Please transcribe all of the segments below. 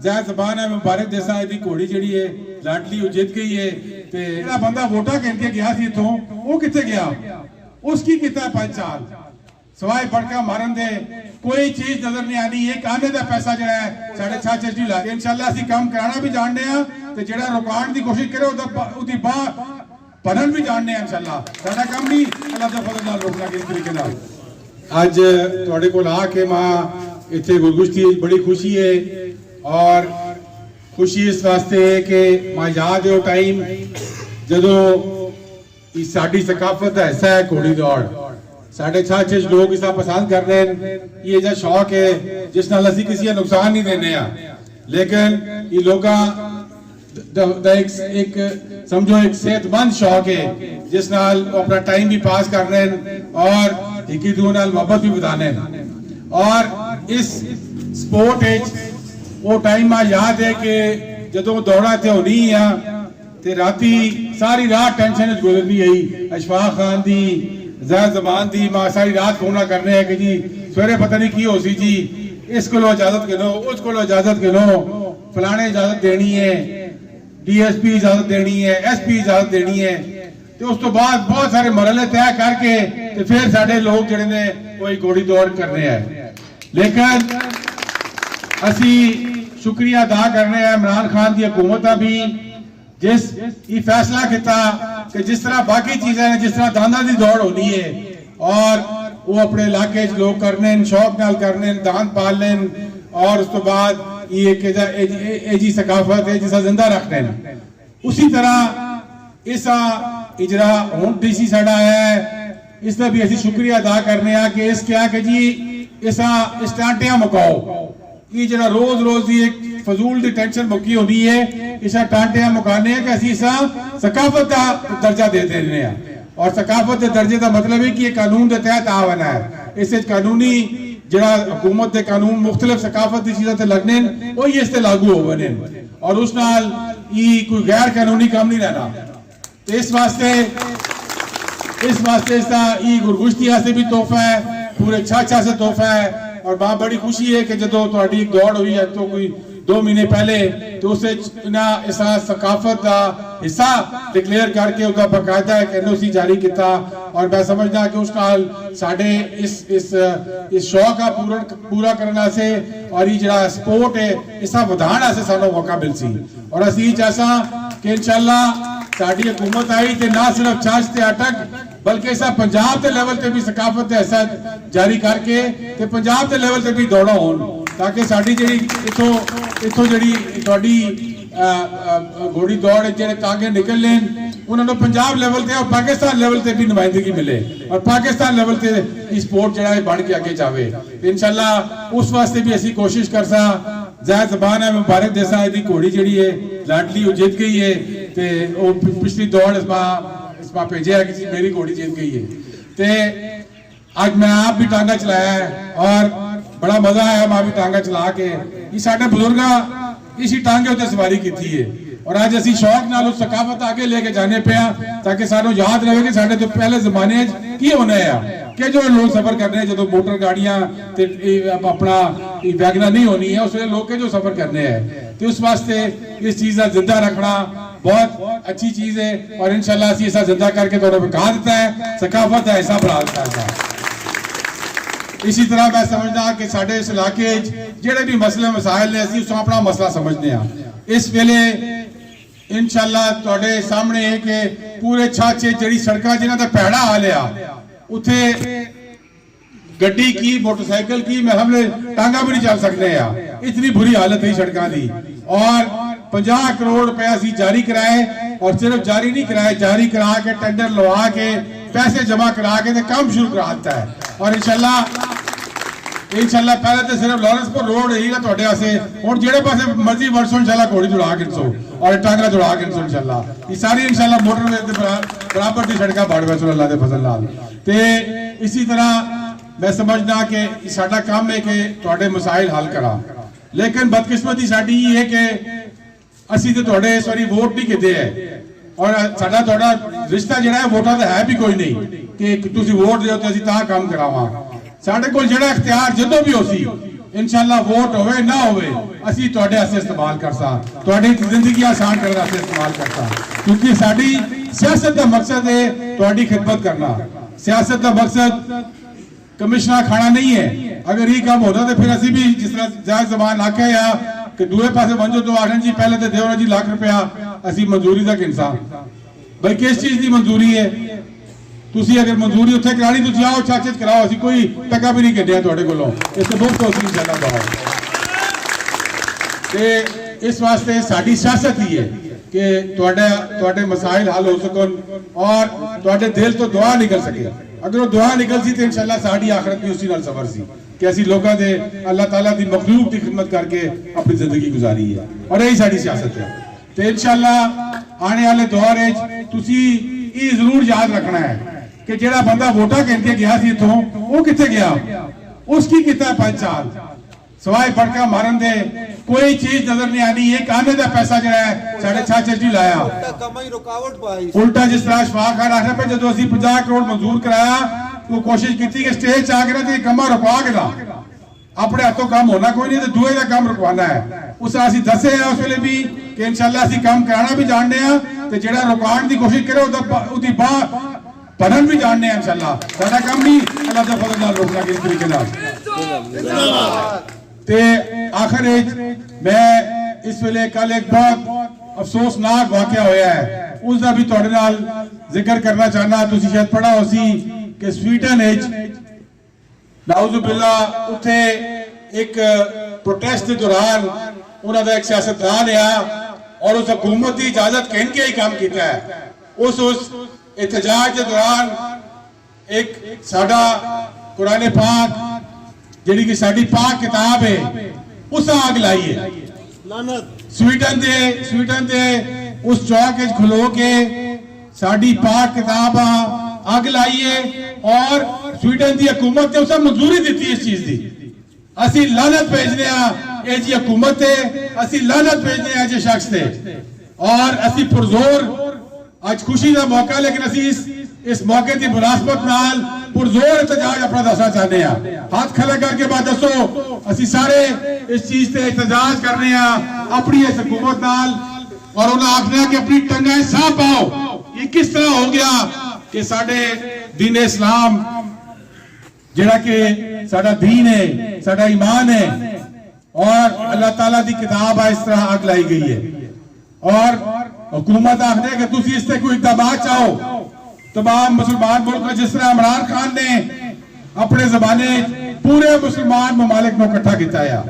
ज़ाहिर ज़बान है मुबारक देसा दी घोड़ी जिहड़ी है लाडली जित गई है ते जिहड़ा बंदा वोटा गिन के गया सी इत्थों वो कित्थे गया उसकी किता 5 साल सवाए बड़का मारन दे कोई चीज नजर नहीं आनी एक आने का पैसा जो है साढ़े 6 ला के इंशाल्लाह असीं काम कराना भी जानने आ ते जेड़ा रुकाण दी कोशिश करे उदी बाह भरन भी जानने आ इंशाल्लाह साडा काम नहीं अल्लाह दा फजल नाल रोकना किस तरीके नाल अज तुहाडे कोल आके मां इत्थे गुरगुश्ती बड़ी खुशी है और खुशी इस वास्ते है कि मां याद है वो टाइम जदों साडी सकाफत का हिस्सा है घोड़ी दौड़ साढ़े 6 लोग इस पसंद कर रहे हैं ये जो शौक है जिस नाल असीं किसी का नुकसान नहीं देने लेकिन ये लोगों एक समझो एक सेहतमंद शौक है जिस नाल अपना टाइम भी पास कर रहे हैं और एक दूसरे नाल मोहब्बत भी बताने और इस स्पोर्ट वो टाइम आ याद है कि जदों दौड़ा इत्थे होनी है ते राती सारी रात टेंशन गुजरनी आई अशफाक खान दी ज़ाहिर ज़बान दी मां सारी रात फोन करने हैं कि जी सवेरे पता नहीं की हो सी जी इस को इजाजत गिनो उस को इजाजत गिनो फलाने इजाजत देनी है DSP इजाजत देनी है SP इजाजत देनी है तो उस तो बाद बहुत सारे मरहले तय करके तो फिर साडे लोग जिहड़े ने कोई घोड़ी दौड़ करने हैं लेकिन असी शुक्रिया अदा करने हैं इमरान खान की हुकूमत का भी जिस ये फैसला किया कि जिस तरह बाकी चीजें जिस तरह दांदा की दौड़ होनी है और वो अपने इलाके लोग करने शौक नाल करने दांद पाल लें और उस तो बाद ये जी सकाफत है जिसा जिंदा रखने उसी तरह इस इजरा हुण DC साडा है इसका भी असी शुक्रिया अदा करने कि इस क्या कि जी इस टांटियां मुकाओ ये जरा रोज रोज की एक फजूल की टेंशन मुक्की होनी है इस टांटियां मुकाने कि असी इस सकाफत का दर्जा दे देने और सकाफत के दर्जे का मतलब है कि ये कानून के तहत आना है इस कानूनी जरा हुकूमत के कानून मुख्तलिफ सकाफत की चीज़ों से लगने वो ये इससे लागू हो बने और उस नाल ये कोई गैर कानूनी काम नहीं रहना तो इस वास्ते इसका ये गुरगुश्ती से भी तोहफा है पूरे 6 से तोहफा है और वहां बड़ी खुशी है कि जो थोड़ी दौड़ हुई है तो कोई 2 महीने पहले तो उसे इस सकाफत का हिस्सा डिक्लेयर करके उसका बाकायदा एक NOC जारी किया और मैं समझदा कि उस नाल साडे इस शौक का पूरा करने से और ये जरा स्पोर्ट है इसका वधाण से सानू मौका मिल सी और असी चाहसा कि इंशाल्लाह साडी हुकूमत आई ते ना सिर्फ छाछ ते अटक बल्कि ऐसा पंजाब के लेवल पे भी सकाफत ऐसा जारी करके ते पंजाब के लेवल पे भी दौड़ा हो ताकि साडी जी इथों जी थोड़ी घोड़ी दौड़ जो कागे निकल लें उन्होंने पंजाब लेवल से और पाकिस्तान लेवल से भी नुमाइंदगी मिले और पाकिस्तान लेवल से स्पोर्ट जरा बन के आगे जाए इंशाल्लाह उस वास्ते भी असी कोशिश कर सा ज़ाहिर ज़बान है मुबारक देसा दी घोड़ी जी है लाडली वो जित गई है ते वो पिछली दौड़ इस बार भेजे है कि मेरी घोड़ी जीत गई है ते आज मैं आप भी टांगा चलाया है और बड़ा मजा आया मैं भी टांगा चला के ये साडे बुजुर्गा इसी टांगे उत्ते सवारी की है और आज असी शौक नाल उस सकाफत आगे लेके जाने पे ताकि सानू याद रहे कि साडे तो पहले जमाने की होना है कि जो लोग सफर करने जो मोटर गाड़ियां अपना वैगना नहीं होनी है उस वे लोग के जो सफर करने हैं तो उस वास्ते इस चीज का जिंदा रखना बहुत अच्छी चीज है और इंशाल्लाह असी ऐसा जिंदा करके थोड़ा विखा देता है सकाफत है ऐसा बढ़ा देता है इसी तरह मैं समझदा कि साडे इस इलाके जेड़े भी मसले मसाइल ने असी उसमें अपना मसला समझने इस वेले इंशाल्लाह तुहाडे सामने है कि पूरे छाछे जेड़ी सड़कां जिन्हां दा भैड़ा हाल है उथे गड्डी की मोटरसाइकिल की मैं हमले टांगा भी नहीं चल सकते इतनी बुरी हालत है सड़कों की और 50 करोड़ रुपया असी जारी कराए और सिर्फ जारी नहीं कराए जारी करा के टेंडर लवा के पैसे जमा करा के काम शुरू करा देता है और इंशाल्लाह पहले तो सिर्फ लॉरेंसपुर रोड ही ना तुहाडे वास्ते हुण जेड़े पासे मर्जी वर्षों इंशाल्लाह घोड़ी जुड़ा के सो और टांगरा जुड़ा के सो इंशाल्लाह ये सारी इंशाल्लाह मोटरवे दे बराबर दी सड़कां बाड़वे सो अल्लाह दे फजल नाल ते इसी तरह मैं समझदा कि साडा काम है कि तुहाडे मसाइल हल करा लेकिन बदकिस्मती साडी ये है कि असी तो तुहाडे इस वारी वोट नहीं कीते है और साडा तुहाडा रिश्ता जिहड़ा है वोटां दा है भी कोई नहीं कि तुसीं वोट दिओ ते असीं तां काम करावां साडे कोल जिहड़ा इख्तियार जदों भी होसी इंशाल्लाह वोट होवे ना होवे असी तुहाडे वास्ते इस्तेमाल करसा, तुहाडी जिंदगी आसान करने वास्ते इस्तेमाल करसा, क्योंकि साडी सियासत का मकसद है तुहाडी खिदमत करना। सियासत का मकसद कमिश्नर खाना नहीं है। अगर ये काम होता तो फिर असी भी जिस तरह जायज जबान आखे या कि दूए पासे मंजो तो आखन जी पहले तो देवना जी लाख रुपया असी मंजूरी तक इंसान भाई किस चीज की मंजूरी है। तुसी अगर मंजूरी उत्थे करानी तो जाओ चाचे कराओ, असी कोई टका भी नहीं कढ़िया तुहाडे कोलों, इस बहुत होसी इंशाल्लाह दुआ ते इस वास्ते साडी सियासत ही है कि तुहाडे मसाइल हल हो सकन और तुहाडे दिल तो दुआ निकल सके। अगर वो दुआ निकल सी तो इंशाल्लाह साडी आखिरत भी उसी नाल सबर सी कि असी लोगों दे अल्लाह ताला दी मखलूक दी खिदमत करके अपनी जिंदगी गुजारी है और यही साडी सियासत है। तो इंशाल्लाह आने वाले दौर में तुसी ये जरूर याद रखना है कि जेड़ा बंदा वोटा गिन के गया सी इथों वो किथे गया, उसकी कितना 5 साल सवाए फड़का मारन दे कोई चीज नजर नहीं आनी। ये काने का पैसा जो है साढ़े 6 नहीं लाया, उल्टा जिस तरह शफाक खान आखिर पे जो 50 करोड़ मंजूर कराया वो कोशिश की कि स्टेज आके ना कमा रुकवा के ना अपने हाथों काम होना कोई नहीं तो दुए का काम रुकवाना है। उस असि दसे है उस वे भी कि इंशाल्लाह असि काम कराना भी जानने तो जेड़ा रुकाण की कोशिश करे उसकी बाह भरन भी जानने इंशाल्लाह। साडा काम नहीं अल्लाह दा फजल नाल रोकना किस तरीके नाल। ते आखिर मैं इस वेले कल एक बहुत अफसोसनाक वाकया होया है उसका भी तुहाडे नाल जिक्र करना चाहना। तुसी शायद पढ़ा हो सी कि स्वीडन नाउजुबिल्ला उत्थे एक प्रोटेस्ट के दौरान उन्हों का एक सियासतदान आया और उस हुकूमत की इजाजत कहन के ही काम किया है। उस एहतजाज के दौरान एक साडा कुरान पाक जिहड़ी कि साडी पाक किताब है उस आग लाई है। स्वीडन दे उस चौक खलो के साडी पाक किताब आग लाई है और स्वीडन की हुकूमत ने उसे मंजूरी दी इस चीज की। असी लानत भेजने ये जी हुकूमत है, असी लानत भेजने जे शख्स थे और असी पुरजोर आज खुशी का मौका लेकिन असी इस मौके की मुनासबत नाल पुरजोर एहतजाज अपना दसना चाहते हैं। हाथ खड़ा करके बात दसो असी सारे इस चीज से एहतजाज करने अपनी इस हुकूमत नाल और उन्हें आखना कि अपनी टंगाएं साफ पाओ। ये किस तरह हो गया कि साडे दीन इस्लाम जेड़ा कि साडा दीन है साडा ईमान है और अल्लाह ताला दी किताब है इस तरह आग लाई गई है और हुकूमत आखने कि तुसी इससे कोई इक़दाम चाहो। तमाम मुसलमान मुल्क जिस तरह इमरान खान ने अपने जमाने पूरे मुसलमान ममालिक को इकट्ठा किया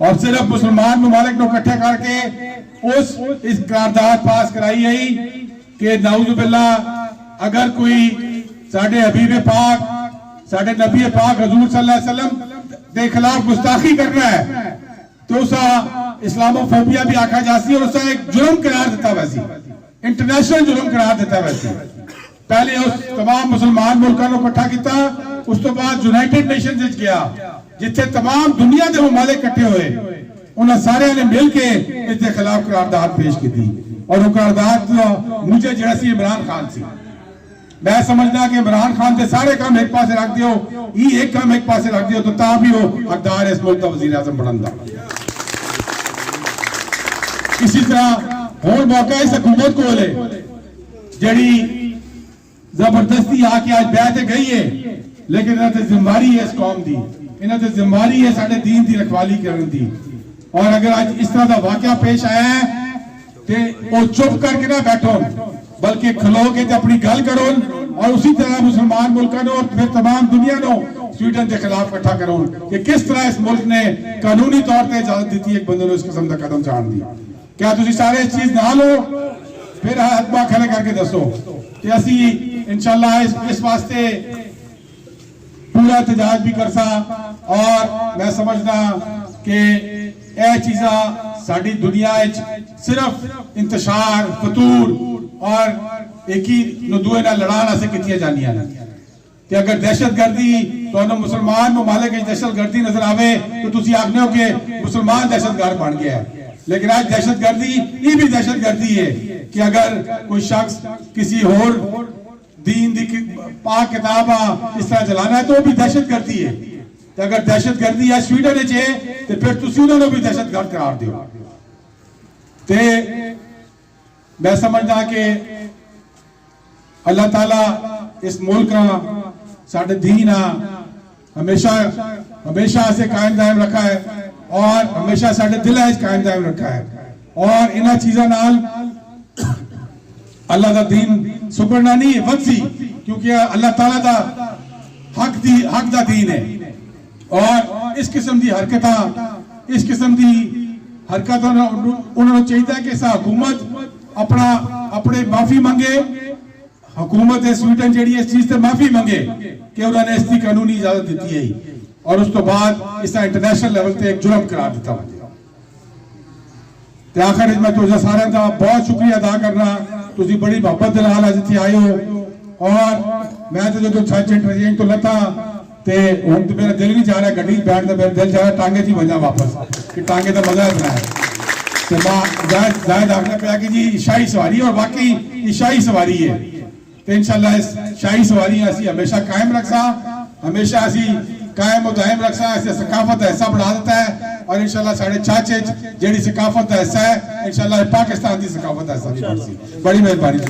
और सिर्फ मुसलमान ममालिक को इकट्ठा करके इस करारदाद पास कराई गई कि नाउजुबिल्ला अगर कोई साडे हबीब पाक साडे नबी पाक हजूर सल्लल्लाहु अलैहि वसल्लम के खिलाफ गुस्ताखी करना है तो उसा इस्लामोफोबिया भी आखा जाती और उसा एक जुर्म करार देता वैसी इंटरनेशनल जुर्म करार देता वैसी। पहले उस तमाम मुसलमान मुल्कों को इकट्ठा किया, उस तो बाद यूनाइटेड नेशंस गया जिथे तमाम दुनिया के ममालिक इकट्ठे हुए उन्होंने सारे ने मिल के इसके खिलाफ करारदाद पेश की थी और वो करारदाद मुझे जरा सी इमरान खान सी मैं समझदा कि इमरान खान के सारे काम एक पासे रख दियो ये एक काम एक पासे रख दियो तो ता भी वो हकदार इस मुल्क का वजीर आजम बनदा। इसी तरह होर मौका इस हुकूमत को ले जड़ी जबरदस्ती आके आज बैठ गई है लेकिन इन्हें जिम्मेवारी है इस कौम की, इन्हें जिम्मेवारी है साडे दीन की रखवाली करने की। और अगर आज इस तरह का वाकया पेश आया है तो वो चुप करके ना बैठो बल्कि खलो के अपनी गल करो और उसी तरह मुसलमान मुल्कों और फिर तमाम दुनिया को स्वीडन के खिलाफ इकट्ठा करो कि किस तरह इस मुल्क ने कानूनी तौर पर इजाजत दी एक बंदे ने इस किस्म का कदम चाण दी। क्या तुम सारे इस चीज ना लो फिर हाथ खड़े करके दसो कि असी इंशाल्लाह इस वास्ते पूरा एहतजाज भी कर सा और मैं समझना कि यह चीजा साड़ी दुनिया सिर्फ इंतशार फतूर और एक ही दुए नाल लड़ान से की जानिया कि अगर दहशतगर्दी तो मुसलमान ममालिक दहशतगर्दी नजर आवे तो तुम आखने हो कि मुसलमान दहशतगर्द बन गया है। लेकिन आज दहशतगर्दी ये भी दहशतगर्दी है कि अगर कोई शख्स किसी और दीन दी पाक किताब इस तरह चलाना है तो भी दहशतगर्दी है। ਤੇ ਅਗਰ ਦਹਿਸ਼ਤਗਰਦੀ ਹੈ ਸਵੀਡਨ ਵਿੱਚ ਤੇ ਫਿਰ ਤੁਸੀਂ ਉਹਨਾਂ ਨੂੰ ਵੀ ਦਹਿਸ਼ਤਗਰਦ ਕਰਾਰ ਦਿਓ। ਤੇ मैं समझदा कि अल्लाह ताला इस मुल्क का साढ़े दीन हमेशा हमेशा से कायम दायम रखा है और हमेशा साढ़े दिल कायम दायम रखा है और इन्हां चीज़ों नाल अल्लाह का दीन सुकड़ना नहीं है वक्सी, क्योंकि अल्लाह ताला का हक दा दीन है और इस किस्म की हरकत उन्होंने चाहिए कि हुकूमत अपने माफी मंगे, हुकूमत स्वीडन जी इस चीज से माफी मंगे कि उन्होंने इसकी कानूनी इजाजत दी है और उस तो बाद इस इंटरनेशनल लेवल पे एक जुर्म करार दिता। आखिर मैं तुझे सारे का बहुत शुक्रिया अदा करना, तुझी बड़ी मोहब्बत दे नाल अज इत्थे आए हो और मैं तो जो सच इंटरचेंज तो लता ते हुण तो मेरा दिल नहीं जा रहा गड्डी बैठ तो मेरा दिल जा रहा टांगे ची वजा वापस कि टांगे का मजा इतना है। तो जायद आखना पाया कि जी शाही सवारी और वाकई ये शाही सवारी है तो इंशाल्लाह इस शाही सवारी असी हमेशा कायम रखसा, हमेशा असी कायम और दायम रखसा। ऐसे सकाफत का हिस्सा बना देता है और इंशाल्लाह साढ़े चाचे जेड़ी सकाफत का हिस्सा है इंशाल्लाह पाकिस्तान की सकाफत का हिस्सा भी बड़ी मेहरबानी।